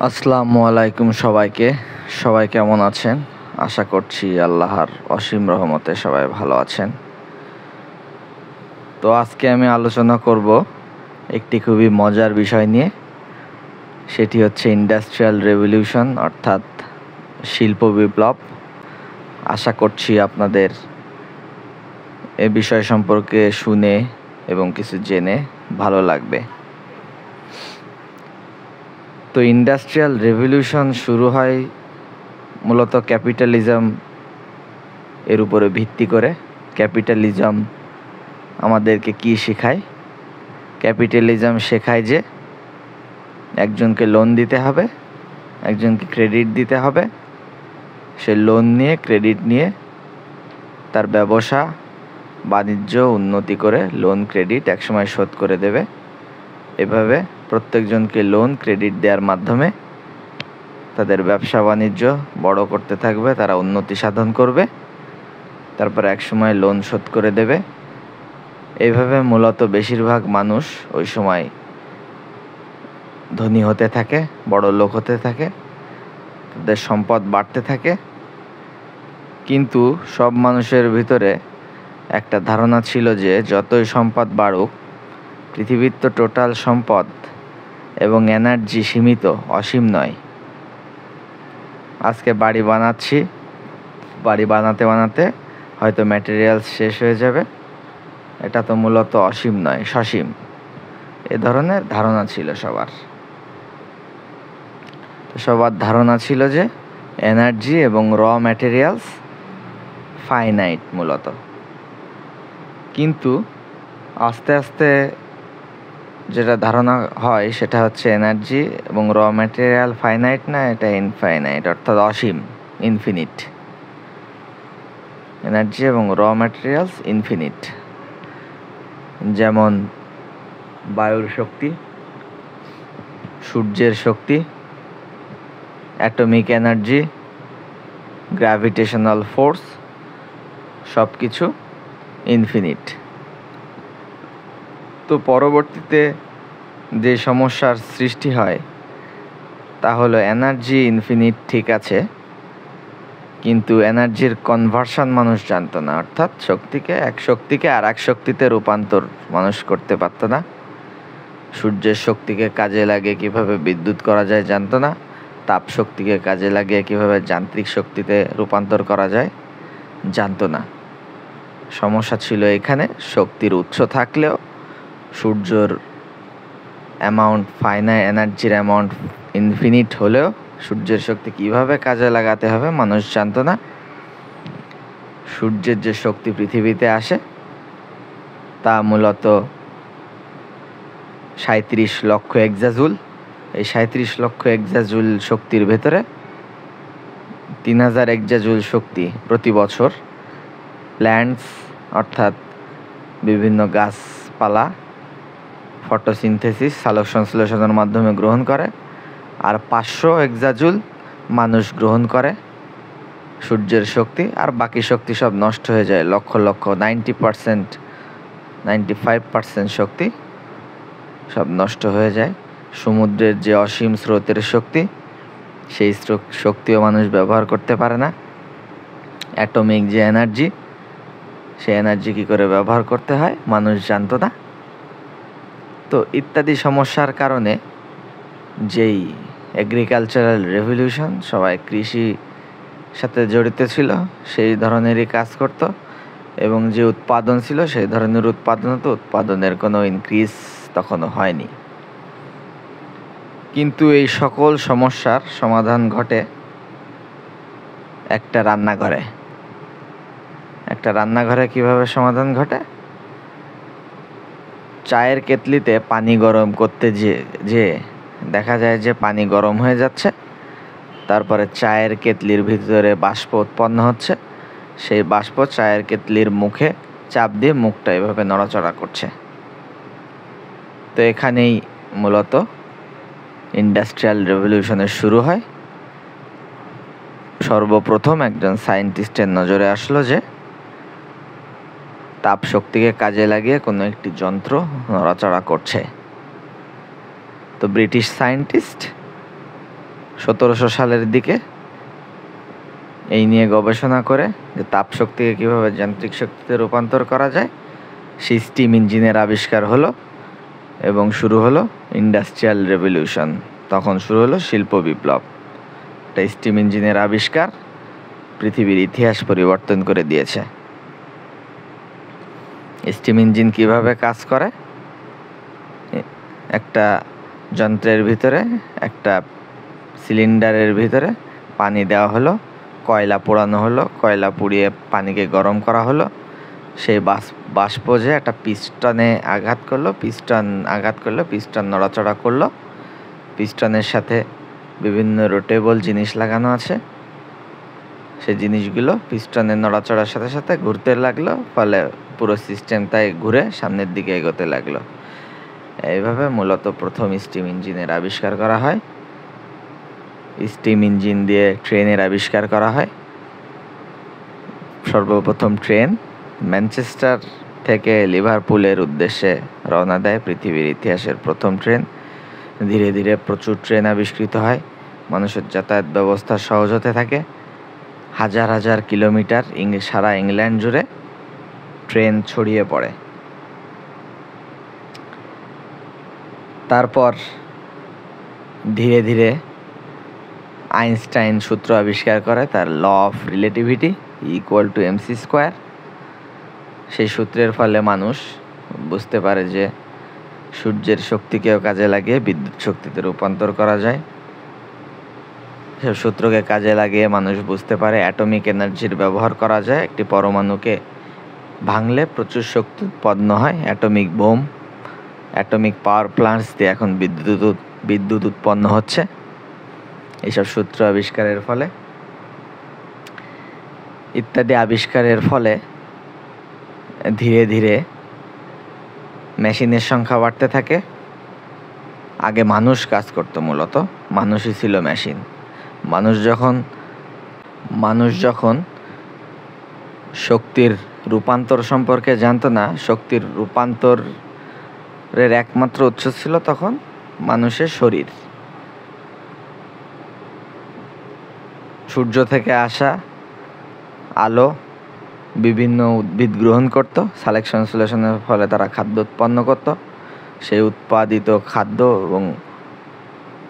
আসসালামু আলাইকুম সবাইকে। সবাই কেমন আছেন? আশা করছি আল্লাহর অসীম রহমতে সবাই ভালো আছেন। তো আজকে আমি আলোচনা করব একটি খুবই মজার বিষয় নিয়ে। সেটি হচ্ছে ইন্ডাস্ট্রিয়াল রেভলিউশন, অর্থাৎ শিল্প বিপ্লব। আশা করছি আপনাদের এ বিষয় সম্পর্কে শুনে এবং কিছু জেনে ভালো লাগবে। তো ইন্ডাস্ট্রিয়াল রেভলিউশন শুরু হয় মূলত ক্যাপিটালিজম এর উপরে ভিত্তি করে। ক্যাপিটালিজম আমাদেরকে কি শেখায়? ক্যাপিটালিজম শেখায় যে একজনকে লোন দিতে হবে, একজনকে ক্রেডিট দিতে হবে। সে লোন নিয়ে, ক্রেডিট নিয়ে তার ব্যবসা বাণিজ্য উন্নতি করে লোন ক্রেডিট একসময় শোধ করে দেবে। এভাবে প্রত্যেকজনকে লোন ক্রেডিট দেওয়ার মাধ্যমে তাদের ব্যবসা বাণিজ্য বড় করতে থাকবে, তারা উন্নতি সাধন করবে, তারপর একসময় লোন শোধ করে দেবে। এইভাবে মূলত বেশিরভাগ মানুষ ওই সময় ধনী হতে থাকে, বড় লোক হতে থাকে, তাদের সম্পদ বাড়তে থাকে। কিন্তু সব মানুষের ভিতরে একটা ধারণা ছিল যে যতই সম্পদ বাড়ুক, পৃথিবীর তো টোটাল সম্পদ এবং এনার্জি সীমিত, অসীম নয়। আজকে বাড়ি বানাচ্ছি, বাড়ি বানাতে বানাতে হয়তো ম্যাটেরিয়ালস শেষ হয়ে যাবে। এটা তো মূলত অসীম নয়, সসীম। এ ধরনের ধারণা ছিল সবার। তো সবার ধারণা ছিল যে এনার্জি এবং র ম্যাটেরিয়ালস ফাইনাইট মূলত। কিন্তু আস্তে আস্তে যেটা ধারণা হয় সেটা হচ্ছে এনার্জি এবং র ম্যাটেরিয়াল ফাইনাইট না, এটা ইনফাইনাইট, অর্থাৎ অসীম, ইনফিনিট। এনার্জি এবং র ম্যাটেরিয়ালস ইনফিনিট। যেমন বায়ুর শক্তি, সূর্যের শক্তি, অ্যাটমিক এনার্জি, গ্র্যাভিটেশনাল ফোর্স, সব কিছু ইনফিনিট। তো পরবর্তীতে যে সমস্যার সৃষ্টি হয় তা হলো এনার্জি ইনফিনিট ঠিক আছে, কিন্তু এনার্জির কনভার্সন মানুষ জানতো না, অর্থাৎ এক শক্তিকে আর এক শক্তিতে রূপান্তর মানুষ করতে পারতো না। সূর্যের শক্তিকে কাজে লাগিয়ে কিভাবে বিদ্যুৎ করা যায় জানতো না, তাপ শক্তিকে কাজে লাগিয়ে কিভাবে যান্ত্রিক শক্তিতে রূপান্তর করা যায় জানতো না। সমস্যা ছিল এখানে, শক্তির উৎস থাকলেও সূর্যর অ্যামাউন্ট ফাইনাইট, এনার্জির অ্যামাউন্ট ইনফিনিট হলেও সূর্যের শক্তি কিভাবে কাজে লাগাতে হবে মানুষ জানতো না। সূর্যের যে শক্তি পৃথিবীতে আসে তা মূলত 37 লক্ষ এক্সাজুল। এই 37 লক্ষ এক্সাজুল শক্তির ভেতরে 3000 এক্সাজুল শক্তি প্রতি বছর প্ল্যান্টস, অর্থাৎ বিভিন্ন গাছপালা ফটোসিনথেসিস, সালোক সংশ্লেষণের মাধ্যমে গ্রহণ করে, আর 500 এক্সাজুল মানুষ গ্রহণ করে সূর্যের শক্তি। আর বাকি শক্তি সব নষ্ট হয়ে যায়, লক্ষ লক্ষ 90%, 95% শক্তি সব নষ্ট হয়ে যায়। সমুদ্রের যে অসীম স্রোতের শক্তি, সেই শক্তিও মানুষ ব্যবহার করতে পারে না। অ্যাটমিক যে এনার্জি, সেই এনার্জি কী করে ব্যবহার করতে হয় মানুষ জানতো না। তো ইত্যাদি সমস্যার কারণে যেই এগ্রিকালচারাল রেভলিউশন, সবাই কৃষি সাথে জড়িত ছিল, সেই ধরনেরই কাজ করত, এবং যে উৎপাদন ছিল সেই ধরনের উৎপাদন হতো। উৎপাদনের কোনো ইনক্রিজ তখনও হয়নি। কিন্তু এই সকল সমস্যার সমাধান ঘটে একটা রান্নাঘরে। একটা রান্নাঘরে কিভাবে সমাধান ঘটে? চায়ের কেতলিতে পানি গরম করতে যে দেখা যায় যে পানি গরম হয়ে যাচ্ছে, তারপরে চায়ের কেতলির ভিতরে বাষ্প উৎপন্ন হচ্ছে। সেই বাষ্প চায়ের কেতলির মুখে চাপ দিয়ে মুখটা এভাবে নড়াচড়া করছে। তো এখানেই মূলত ইন্ডাস্ট্রিয়াল রেভলিউশনের শুরু হয়। সর্বপ্রথম একজন সায়েন্টিস্টের নজরে আসলো যে তাপ শক্তিকে কাজে লাগিয়ে কোনো একটি যন্ত্র নড়াচড়া করছে। তো ব্রিটিশ সায়েন্টিস্ট 1700 সালের দিকে এই নিয়ে গবেষণা করে যে তাপ শক্তিকে কীভাবে যান্ত্রিক শক্তিতে রূপান্তর করা যায়, সেই স্টিম ইঞ্জিনের আবিষ্কার হলো এবং শুরু হলো ইন্ডাস্ট্রিয়াল রেভলিউশন। তখন শুরু হলো শিল্প বিপ্লব। একটা স্টিম ইঞ্জিনের আবিষ্কার পৃথিবীর ইতিহাস পরিবর্তন করে দিয়েছে। স্টিম ইঞ্জিন কিভাবে কাজ করে? একটা যন্ত্রের ভিতরে, একটা সিলিন্ডারের ভিতরে পানি দেওয়া হলো, কয়লা পোড়ানো হলো, কয়লা পুড়িয়ে পানিকে গরম করা হলো, সেই বাষ্প যে একটা পিস্টনে আঘাত করলো, পিস্টন নড়াচড়া করলো, পিস্টনের সাথে বিভিন্ন রোটেবল জিনিস লাগানো আছে, সেই জিনিসগুলো পিস্টনের নড়াচড়ার সাথে সাথে ঘুরতে লাগলো, ফলে পুরো সিস্টেম তাই ঘুরে সামনের দিকে এগোতে লাগলো। এইভাবে মূলত প্রথম স্টিম ইঞ্জিনের আবিষ্কার করা হয়। স্টিম ইঞ্জিন দিয়ে ট্রেনের আবিষ্কার করা হয়। সর্বপ্রথম ট্রেন ম্যানচেস্টার থেকে লিভারপুলের উদ্দেশ্যে রওনা দেয়। পৃথিবীর ইতিহাসের প্রথম ট্রেন। ধীরে ধীরে প্রচুর ট্রেন আবিষ্কৃত হয়, মানুষের যাতায়াত ব্যবস্থা সহজ হতে থাকে। হাজার হাজার কিলোমিটার সারা ইংল্যান্ড জুড়ে ট্রেন ছড়িয়ে পড়ে। তারপর ধীরে ধীরে আইনস্টাইন সূত্র আবিষ্কার করে, তার ল অফ রিলেটিভিটি = mc²। সেই সূত্রের ফলে মানুষ বুঝতে পারে যে সূর্যের শক্তিকেও কাজে লাগিয়ে বিদ্যুৎ শক্তিতে রূপান্তর করা যায়। সে সূত্রকে কাজে লাগিয়ে মানুষ বুঝতে পারে অ্যাটমিক এনার্জির ব্যবহার করা যায়। একটি পরমাণুকে ভাঙলে প্রচুর শক্তি উৎপন্ন হয়। অ্যাটমিক বোম, অ্যাটমিক পাওয়ার প্ল্যান্টস দিয়ে এখন বিদ্যুৎ উৎপন্ন হচ্ছে এইসব সূত্র আবিষ্কারের ফলে। ইত্যাদি আবিষ্কারের ফলে ধীরে ধীরে মেশিনের সংখ্যা বাড়তে থাকে। আগে মানুষ কাজ করতো, মূলত মানুষই ছিল মেশিন। মানুষ যখন শক্তির রূপান্তর সম্পর্কে জানতো না, শক্তির রূপান্তরের একমাত্র উৎস ছিল তখন মানুষের শরীর। সূর্য থেকে আসা আলো বিভিন্ন উদ্ভিদ গ্রহণ করত, সিলেকশন সিলেকশনের ফলে তারা খাদ্য উৎপন্ন করত। সেই উৎপাদিত খাদ্য এবং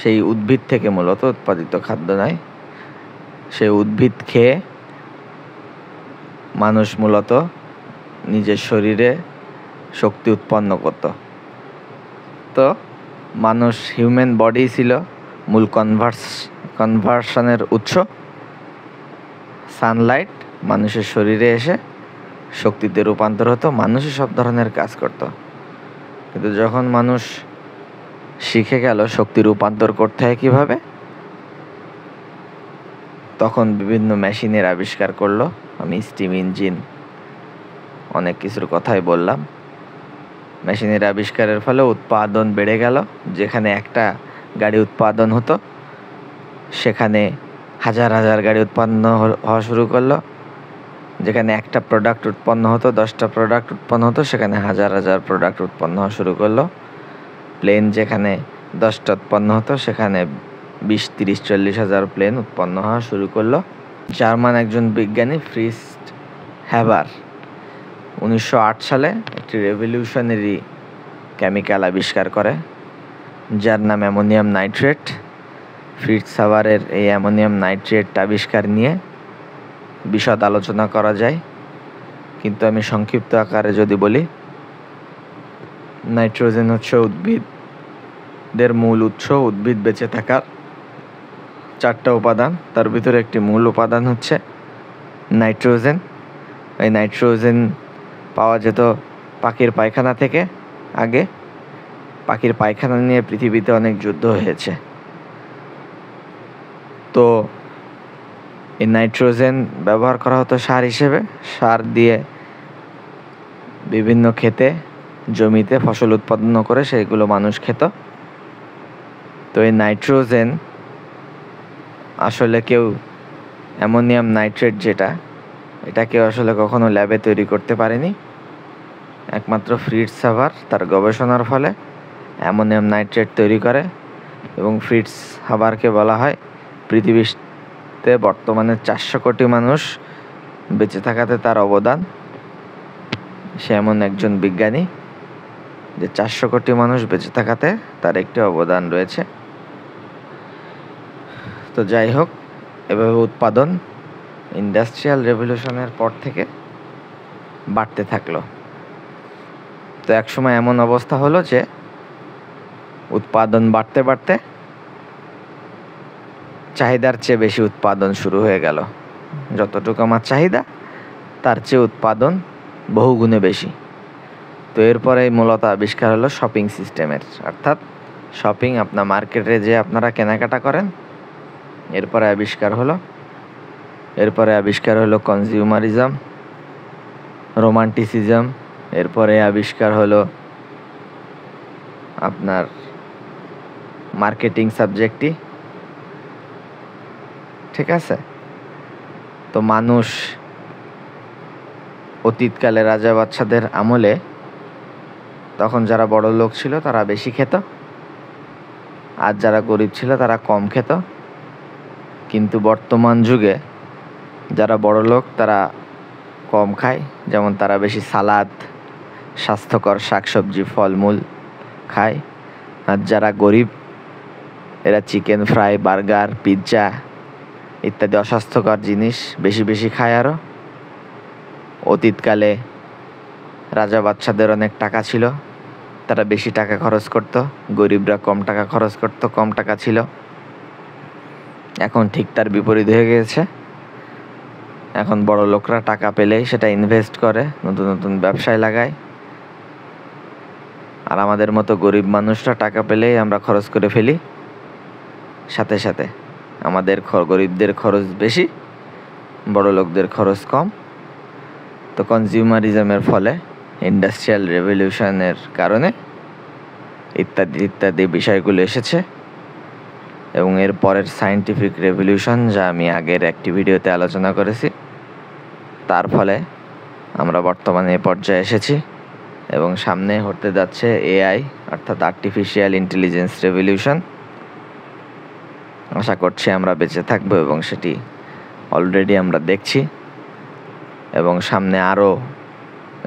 সেই উদ্ভিদ থেকে, মূলত উৎপাদিত খাদ্য নয়, সেই উদ্ভিদ খেয়ে মানুষ মূলত নিজের শরীরে শক্তি উৎপন্ন করত। তো হিউম্যান বডি ছিল মূল কনভার্সনের উৎস। সানলাইট মানুষের শরীরে এসে শক্তিতে রূপান্তর হতো, মানুষই সব ধরনের কাজ করত। কিন্তু যখন মানুষ শিখে গেল শক্তি রূপান্তর করতে হয় কীভাবে, তখন বিভিন্ন মেশিনের আবিষ্কার করলো। আমি স্টিম ইঞ্জিন, অনেক কিছুর কথাই বললাম। মেশিনের আবিষ্কারের ফলে উৎপাদন বেড়ে গেল। যেখানে একটা গাড়ি উৎপাদন হতো, সেখানে হাজার হাজার গাড়ি উৎপন্ন হওয়া শুরু করলো। যেখানে একটা প্রোডাক্ট উৎপন্ন হতো, 10টা প্রোডাক্ট উৎপন্ন হতো, সেখানে হাজার হাজার প্রোডাক্ট উৎপন্ন হওয়া শুরু করলো। প্লেন যেখানে 10টা উৎপন্ন হতো, সেখানে 20, 30, 40 হাজার প্লেন উৎপন্ন হওয়া শুরু করলো। জার্মান একজন বিজ্ঞানী ফ্রিটজ হ্যাবার 1908 সালে একটি রেভলিউশনারি কেমিক্যাল আবিষ্কার করে, যার নাম অ্যামোনিয়াম নাইট্রেট। ফ্রিটজ হ্যাবারের এই অ্যামোনিয়াম নাইট্রেট আবিষ্কার নিয়ে বিশদ আলোচনা করা যায়, কিন্তু আমি সংক্ষিপ্ত আকারে যদি বলি, নাইট্রোজেন হচ্ছে উদ্ভিদের মূল উৎস। উদ্ভিদ বেঁচে থাকার 4টা উপাদান, তার ভিতরে একটি মূল উপাদান হচ্ছে নাইট্রোজেন। এই নাইট্রোজেন পাওয়া যেত পাখির পায়খানা থেকে। আগে পাখির পায়খানা নিয়ে পৃথিবীতে অনেক যুদ্ধ হয়েছে। তো এই নাইট্রোজেন ব্যবহার করা হতো সার হিসেবে। সার দিয়ে বিভিন্ন ক্ষেতে, জমিতে ফসল উৎপাদন করে সেইগুলো মানুষ খেত। তো এই নাইট্রোজেন আসলে কেউ, অ্যামোনিয়াম নাইট্রেট যেটা, এটা কেউ আসলে কখনো ল্যাবে তৈরি করতে পারেনি। একমাত্র ফ্রিটজ হ্যাবার তার গবেষণার ফলে অ্যামোনিয়াম নাইট্রেট তৈরি করে, এবং ফ্রিটজ হ্যাবারকে বলা হয় পৃথিবীতে বর্তমানে 400 কোটি মানুষ বেঁচে থাকাতে তার অবদান। সে এমন একজন বিজ্ঞানী যে 400 কোটি মানুষ বেঁচে থাকাতে তার একটি অবদান রয়েছে। তো যাই হোক, এভাবে উৎপাদন ইন্ডাস্ট্রিয়াল রেভলিউশনের পর থেকে বাড়তে থাকলো। তো একসময় এমন অবস্থা হলো যে উৎপাদন বাড়তে বাড়তে চাহিদার চেয়ে বেশি উৎপাদন শুরু হয়ে গেল। যতটুকু আমার চাহিদা তার চেয়ে উৎপাদন বহুগুণে বেশি। তো এরপরে মূলত আবিষ্কার হলো শপিং সিস্টেমের, অর্থাৎ শপিং আপনার মার্কেটে যে আপনারা কেনাকাটা করেন। এরপরে আবিষ্কার হলো কনজিউমারিজম, রোমান্টিসিজম। এরপরে আবিষ্কার হলো আপনার মার্কেটিং সাবজেক্টটি। ঠিক আছে? তো মানুষ অতীতকালে রাজা বাদশাদের আমলে তখন যারা বড় লোক ছিল তারা বেশি খেত, আর যারা গরিব ছিল তারা কম খেত। কিন্তু বর্তমান যুগে যারা বড় লোক তারা কম খায়, যেমন তারা বেশি সালাদ, স্বাস্থ্যকর শাকসবজি, ফলমূল খায়। আর যারা গরিব এরা চিকেন ফ্রাই, বার্গার, পিৎজা ইত্যাদি অস্বাস্থ্যকর জিনিস বেশি বেশি খায়। আরও অতীতকালে রাজা বাদশাদের অনেক টাকা ছিল, তারা বেশি টাকা খরচ করত, গরিবরা কম টাকা খরচ করত, কম টাকা ছিল। এখন ঠিক তার বিপরীত হয়ে গিয়েছে। এখন বড় লোকরা টাকা পেলেই সেটা ইনভেস্ট করে, নতুন নতুন ব্যবসায় লাগায়। আর আমাদের মতো গরিব মানুষরা টাকা পেলেই আমরা খরচ করে ফেলি। সাথে সাথে আমাদের গরিবদের খরচ বেশি, বড় লোকদের খরচ কম। তো কনজিউমারিজমের ফলে, ইন্ডাস্ট্রিয়াল রেভলিউশনের কারণে ইত্যাদি ইত্যাদি বিষয়গুলো এসেছে। এবং এর পরের সায়েন্টিফিক রেভলিউশন, যা আমি আগের একটি ভিডিওতে আলোচনা করেছি, তার ফলে আমরা বর্তমানে এই পর্যায়ে এসেছি। এবং সামনে হতে যাচ্ছে এআই, অর্থাৎ আর্টিফিশিয়াল ইন্টেলিজেন্স রেভলিউশন। আশা করছি আমরা বেঁচে থাকবো এবং সেটি অলরেডি আমরা দেখছি, এবং সামনে আরও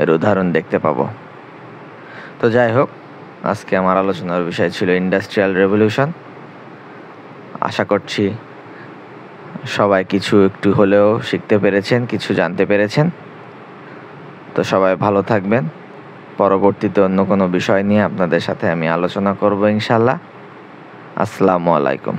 এর উদাহরণ দেখতে পাবো। তো যাই হোক, আজকে আমার আলোচনার বিষয় ছিল ইন্ডাস্ট্রিয়াল রেভলিউশন। আশা করছি সবাই কিছু একটু হলেও শিখতে পেরেছেন, কিছু জানতে পেরেছেন। তো সবাই ভালো থাকবেন। পরবর্তীতে অন্য কোনো বিষয় নিয়ে আপনাদের সাথে আমি আলোচনা করব ইনশাল্লাহ। আসসালামু আলাইকুম।